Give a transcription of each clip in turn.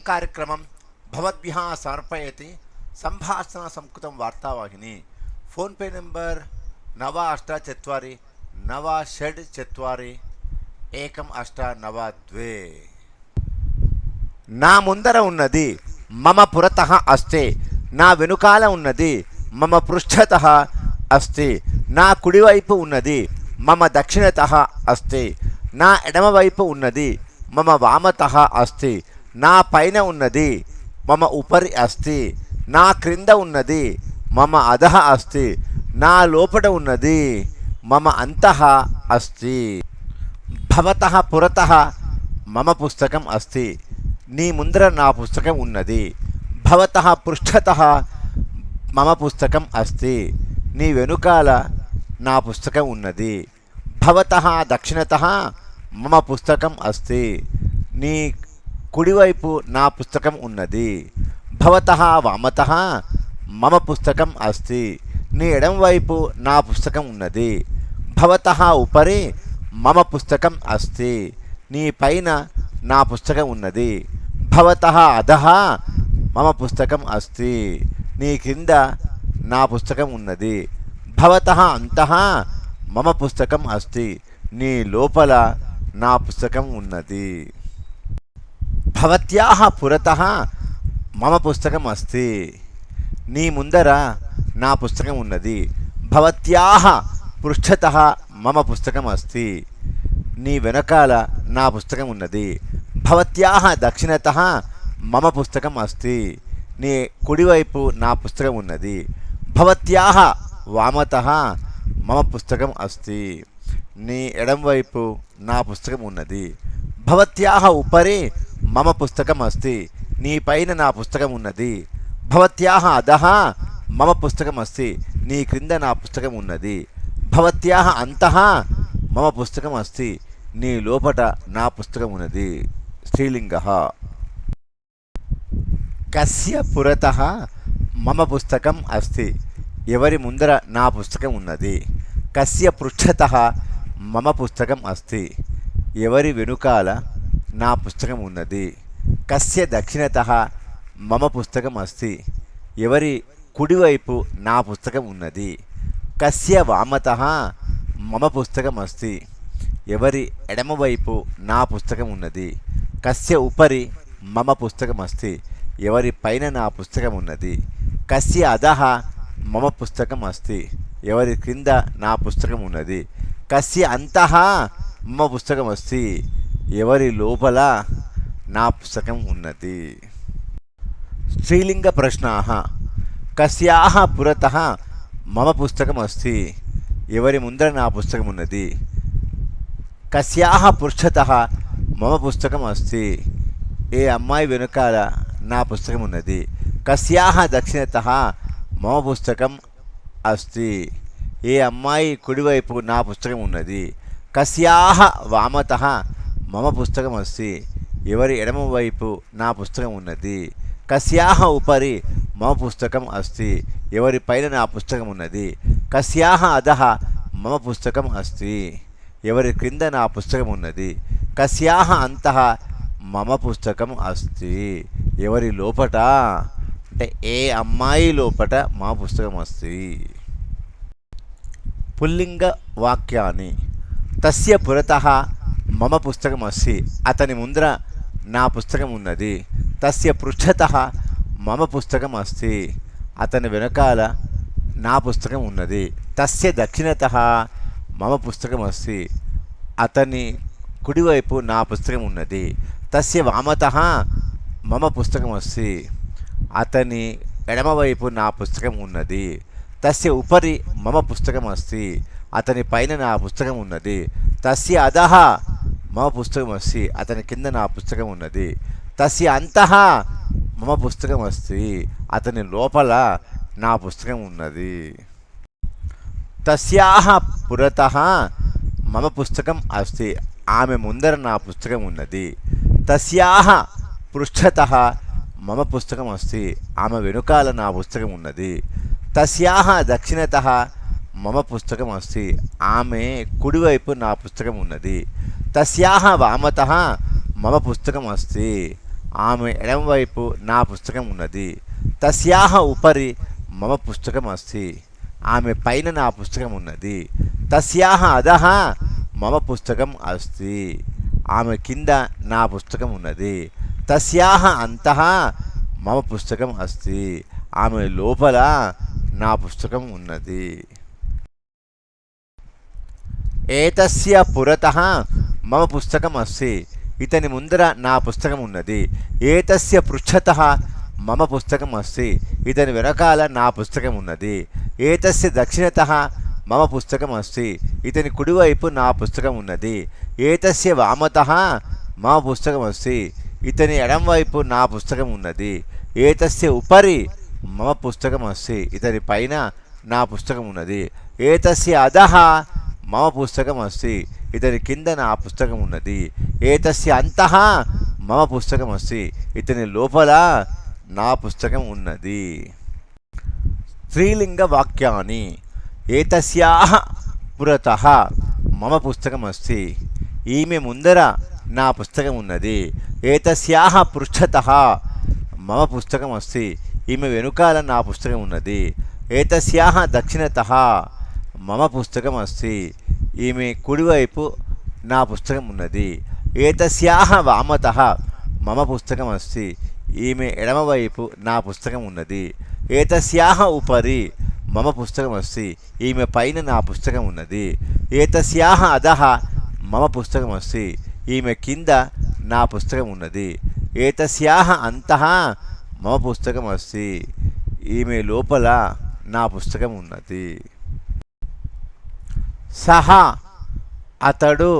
కార్యక్రమం భవద్భ్యः సమర్పయతి సంభాషణ సంస్కృతం వార్తావాహిని. ఫోన్పే నెంబర్ 98 4 1 నా ముందర ఉన్నది మమ పురతః అస్తి, నా వెనుకాల ఉన్నది మమ పృష్ఠతః అస్తి, నా కుడివైపు ఉన్నది మమ దక్షిణతః అస్తి, నా ఎడమవైపు ఉన్నది మమ వామతః అస్తి, నా పైన ఉన్నది మమ ఉపరి అస్తి, నా క్రింద ఉన్నది మమ అధః అస్తి, నా లోపట ఉన్నది మమ అంతః అస్తి. భవతః పురతః మమ పుస్తకం అస్తి, నీ ముందర నా పుస్తకం ఉన్నది. భవతః పృష్ఠతః మమ పుస్తకం అస్తి, నీ వెనుకాల నా పుస్తకం ఉన్నది. భవతః దక్షిణతః మమ పుస్తకం అస్తి, నీ కుడివైపు నా పుస్తకం ఉన్నది. భవతః వామతః మమ పుస్తకం అస్తి, నీ ఎడంవైపు నా పుస్తకం ఉన్నది. భవతః ఉపరి మమ పుస్తకం అస్తి, నీ పైన నా పుస్తకం ఉన్నది. భవతః అధః మమ పుస్తకం అస్తి, నీ కింద నా పుస్తకం ఉన్నది. భవతః అంతః మమ పుస్తకం అస్తి, నీ లోపల నా పుస్తకం ఉన్నది. భవత్యాః పురతః మమ పుస్తకం అస్తి, నీ ముందర నా పుస్తకం ఉన్నది. భవత్యాః పృష్ఠతః మమ పుస్తకం అస్తి, నీ వెనకాల నా పుస్తకం ఉన్నది. భవత్యాః దక్షిణతః మమ పుస్తకం అస్తి, నీ కుడివైపు నా పుస్తకం ఉన్నది. భవత్యాః వామతః మమ పుస్తకం అస్తి, నీ ఎడంవైపు నా పుస్తకం ఉన్నది. భవత్యాః ఉపరి మమ పుస్తకం అస్తి, నీ పైన నా పుస్తకం ఉన్నది. భవత్యాః అధః మమ పుస్తకం అస్తి, నీ క్రింద నా పుస్తకం ఉన్నది. భవత్యాః అంతః మమ పుస్తకం అస్తి, నీ లోపట నా పుస్తకం ఉన్నది. స్త్రీలింగః. కస్య పురతః మమ పుస్తకం అస్తి, ఎవరి ముందర నా పుస్తకం ఉన్నది. కస్య పృష్ఠతః మమ పుస్తకం అస్తి, ఎవరి వెనుకాల నా పుస్తకం ఉన్నది. కస్య దక్షిణతః మమ పుస్తకం అస్తి, ఎవరి కుడివైపు నా పుస్తకం ఉన్నది. కస్య వామతః మమ పుస్తకం అస్తి, ఎవరి ఎడమవైపు నా పుస్తకం ఉన్నది. కస్య ఉపరి మమ పుస్తకం అస్తి, ఎవరి పైన నా పుస్తకం ఉన్నది. కస్య అధః మమ పుస్తకం అస్తి, ఎవరి క్రింద నా పుస్తకం ఉన్నది. కస్య అంతః మమ పుస్తకం అస్తి, ఎవరి లోపల నా పుస్తకం ఉన్నది. స్త్రీలింగ ప్రశ్నాః. కస్యాః పురతః మమ పుస్తకం అస్తి, ఎవరి ముందర నా పుస్తకం ఉన్నది. కస్యాః పృష్ఠతః మమ పుస్తకం అస్తి, ఏ అమ్మాయి వెనుకాల నా పుస్తకం ఉన్నది. కస్యాః దక్షిణతః మమ పుస్తకం అస్తి, ఏ అమ్మాయి కుడివైపు నా పుస్తకం ఉన్నది. కస్యాః వామతః మమ పుస్తకం అస్తి, ఎవరి ఎడమవైపు నా పుస్తకం ఉన్నది. కస్యాః ఉపరి మమ పుస్తకం అస్తి, ఎవరి పైన నా పుస్తకం ఉన్నది. కస్యాః అధః మమ పుస్తకం అస్తి, ఎవరి క్రింద నా పుస్తకం ఉన్నది. కస్యాః అంతః మమ పుస్తకం అస్తి, ఎవరి లోపట అంటే ఏ అమ్మాయి లోపట మా పుస్తకం అస్తి. పుల్లింగ వాక్యాన్ని. తస్య పురతః మమ పుస్తకం అస్తి, అతని ముందర నా పుస్తకం ఉన్నది. తస్య పృష్ఠతః మమ పుస్తకం అస్తి, అతని వెనకాల నా పుస్తకం ఉన్నది. తస్య దక్షిణతః మమ పుస్తకం అస్తి, అతని కుడివైపు నా పుస్తకం ఉన్నది. తస్య వామతః మమ పుస్తకం అస్తి, అతని ఎడమవైపు నా పుస్తకం ఉన్నది. తస్య ఉపరి మమ పుస్తకం అస్తి, అతని పైన నా పుస్తకం ఉన్నది. తస్య అధః మమ పుస్తకం అస్తి, అతని కింద నా పుస్తకం ఉన్నది. తస్య అంతః మమ పుస్తకం అస్తి, అతని లోపల నా పుస్తకం ఉన్నది. తస్యాః పురతః మమ పుస్తకం అస్తి, ఆమె ముందర నా పుస్తకం ఉన్నది. తస్యాః పృష్ఠతః మమ పుస్తకం అస్తి, ఆమె వెనుకాల నా పుస్తకం ఉన్నది. తస్యాః దక్షిణతః మమ పుస్తకం అస్తి, ఆమె కుడివైపు నా పుస్తకం ఉన్నది. తస్యాః వామతః మమ పుస్తకం అస్తి, ఆమె ఎడమవైపు నా పుస్తకం ఉన్నది. తస్యాహ ఉపరి మమ పుస్తకం అస్తి. ఆమె పైన నా పుస్తకం ఉన్నది. తస్యాహ అధః మమ పుస్తకం అస్తి. ఆమె కింద నా పుస్తకం ఉన్నది. తస్యాహ అంతః మమ పుస్తకం అస్తి. ఆమె లోపల నా పుస్తకం ఉన్నది. ఏతస్య పురతః మమ పుస్తకం అస్తి. ఇతని ముందర నా పుస్తకం ఉన్నది. ఏతస్య పృష్ఠతః మమ పుస్తకం అస్తి. ఇతని వెనకాల నా పుస్తకం ఉన్నది. ఏతస్య దక్షిణతః మమ పుస్తకం అస్తి. ఇతని కుడివైపు నా పుస్తకం ఉన్నది. ఏతస్య వామతః మమ పుస్తకం అస్తి. ఇతని ఎడంవైపు నా పుస్తకం ఉన్నది. ఏతస్య ఉపరి మమ పుస్తకం అస్తి. ఇతని పైన నా పుస్తకం ఉన్నది. ఏతస్య అధః మమ పుస్తకం అస్తి. ఇతని కింద నా పుస్తకం ఉన్నది. ఏతస్య అంతః మమ పుస్తకం అస్తి. ఇతని లోపల నా పుస్తకం ఉన్నది. స్త్రీలింగ వాక్యాన్ని. ఏతస్యాః పురతః మమ పుస్తకం అస్తి. ఈమె ముందర నా పుస్తకం ఉన్నది. ఏతస్యాః పృష్ఠతః మమ పుస్తకం అస్తి. ఈమె వెనుకాల నా పుస్తకం ఉన్నది. ఏతస్యాః దక్షిణతః మమ పుస్తకం అస్తి. ఈమె కుడివైపు నా పుస్తకం ఉన్నది. ఏతస్యాః వామతః మమ పుస్తకం అస్తి. ఈమె ఎడమవైపు నా పుస్తకం ఉన్నది. ఏతస్యాః ఉపరి మమ పుస్తకం అస్తి. ఈమె పైన నా పుస్తకం ఉన్నది. ఏతస్యాః అధః మమ పుస్తకం అస్తి. ఈమె కింద నా పుస్తకం ఉన్నది. ఏతస్యాః అంతః మమ పుస్తకం అస్తి. ఈమె లోపల నా పుస్తకం ఉన్నది. సహ అతడు,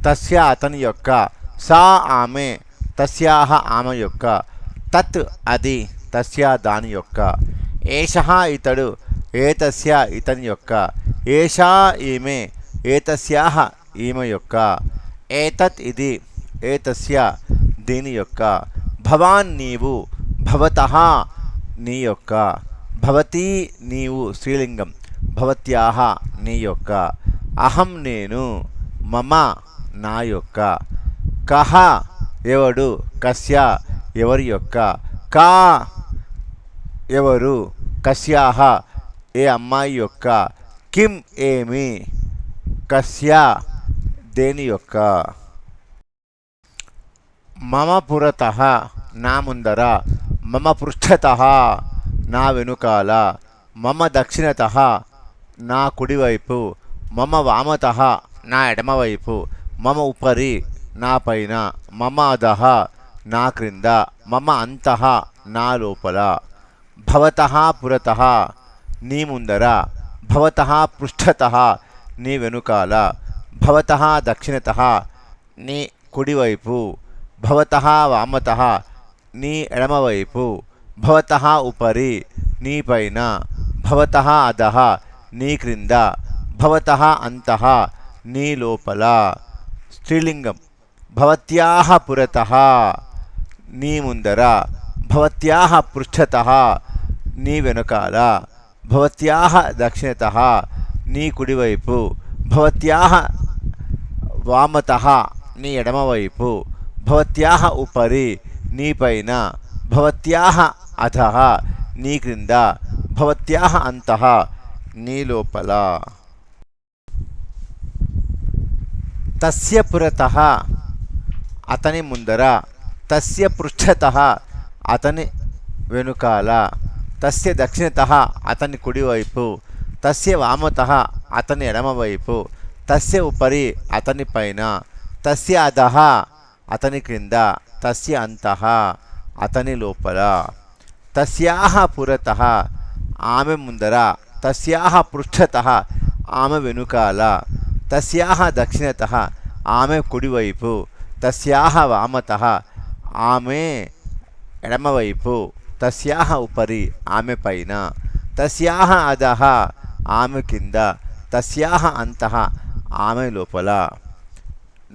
తస్య అతని యొక్క, సా ఆమె, తస్యాహ ఆమె యొక్క, తత్ అది, తస్య దాని యొక్క, ఏషః ఇతడు, ఏతస్య ఇతని యొక్క, ఏషా ఈమె, ఏతస్యాహ ఈమె యొక్క, ఏతత్ ఇది, ఏతస్య దీని యొక్క, భవాన్ నీవు, భవతః నీ యొక్క, భవతీ నీవు స్త్రీలింగం, భవత్యాహ నీ యొక్క, అహం నేను, మమ నా యొక్క, కహ ఎవడు, కస్య ఎవరి యొక్క, కా ఎవరు, కస్యాహ ఏ అమ్మాయి యొక్క, కిం ఏమి, కస్య దేని యొక్క. మమ పురతః నా ముందర, మమ పృష్ఠతః నా వెనుకాల, మమ దక్షిణతః నా కుడివైపు, మమ వామతః నా ఎడమవైపు, మమ ఉపరి నా పైన, మమ అధః నా క్రింద, మమ అంతః నా లోపల. భవతః పురతః నీ ముందర, భవతః పృష్ఠతః నీ వెనుకాల, భవతః దక్షిణతః నీ కుడివైపు, భవతః వామతః నీ ఎడమవైపు, భవతః ఉపరి నీ పైన, భవతః అధః నీ క్రింద, భవతః అంతః నీ లోపల. స్త్రీలింగం. భవత్యాః పురతః నీ ముందర, భవత్యాః పృష్ఠతః నీ వెనుకాల, భవత్యాః దక్షిణతః నీ కుడివైపు, భవత్యాః వామతః నీ ఎడమవైపు, భవత్యాః ఉపరి నీ పైన, భవత్యాః అధః నీ క్రింద, భవత్యాః అంతః నీ లోపల. తస్య పురతః అతని ముందర, తస్య పృష్ఠతః అతని వెనుకాల, తస్య దక్షిణతః అతని కుడివైపు, తస్య వామతః అతని ఎడమవైపు, తస్య ఉపరి అతని పైన, తస్య అధః అతని క్రింద, తస్య అంతః అతని లోపల. తస్యాహ పురతః ఆమె ముందర, తస్యాహ పృష్ఠతః ఆమె వెనుకాల, తస్యాహ దక్షిణతః ఆమె కుడివైపు, తస్యాహ వామతః ఆమె ఎడమవైపు, తస్యాహ ఉపరి ఆమె పైన, తస్యాహ అధః ఆమె కింద, తస్యాహ అంతః ఆమె లోపల.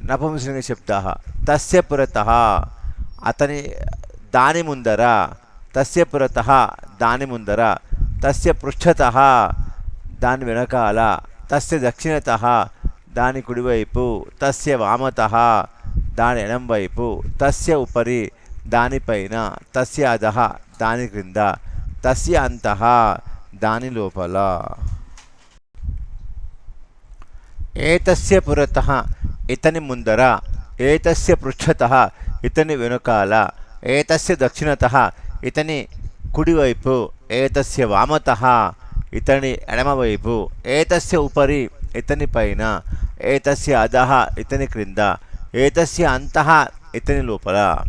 నపుంసకలింగ శబ్దాః. తస్య పురతః అతని దాని ముందర, తస్య పురతః దాని ముందర, తస్య పృష్ఠతః దాని వెనకాల, తస్య దక్షిణతః దాని కుడివైపు, తస్య వామతః దాని ఎడంవైపు, తస్య ఉపరి దానిపైన, తస్య అధః దాని క్రింద, తస్య అంతః దాని లోపల. ఏతస్య పురతః ఇతని ముందర, ఏతస్య పృష్ఠతః ఇతని వెనుకాల, ఏతస్య దక్షిణతః ఇతని కుడివైపు, ఏతస్య వామతః ఇతని ఎడమవైపు, ఏతస్య ఉపరి ఇతని పైన, ఏతస్య అధః ఇతని క్రింద, ఏతస్య అంతః ఇతని లోపల.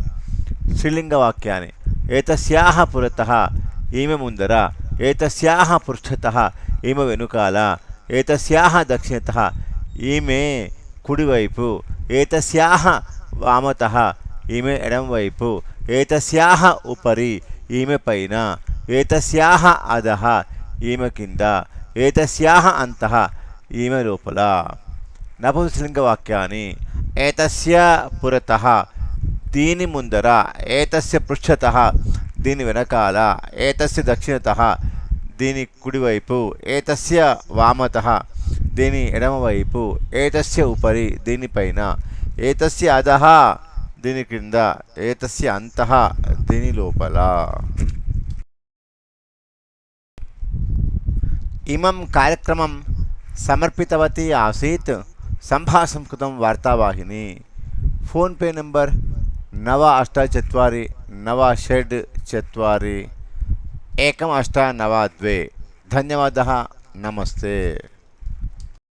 స్త్రీలింగ వాక్యాన్ని. ఏతస్యాః పురతః ఈమె ముందర, ఏతస్యాః పృష్ఠతః ఈమె వెనుకాల, ఏతస్యాః దక్షిణతః ఈమె కుడివైపు, ఏతస్యాః వామతః ఈమె ఎడమవైపు, ఏతస్యాః ఉపరి ఈమె పైన, ఏతస్యాః అధః ఈమె కింద, ఏతస్యాః అంతః ఈమె లోపల. నపుంసకలింగ వాక్యాన్ని. ఏతస్య పురతః దీని ముందర, ఏతస్య పృష్ఠతః దీని వెనకాల, ఏతస్య దక్షిణతః దీని కుడివైపు, ఏతస్య వామతః దీని ఎడమవైపు, ఏతస్య ఉపరి దీనిపైన, ఏతస్య అధః దీని క్రింద, ఏతస్య అంతః దీని లోపల. ఇమం కార్యక్రమం సమర్పితవతి ఆసీత్ సంభాషణ వార్తావాహిని. PhonePe number 984964 1892. ధన్యవాదः. నమస్తే.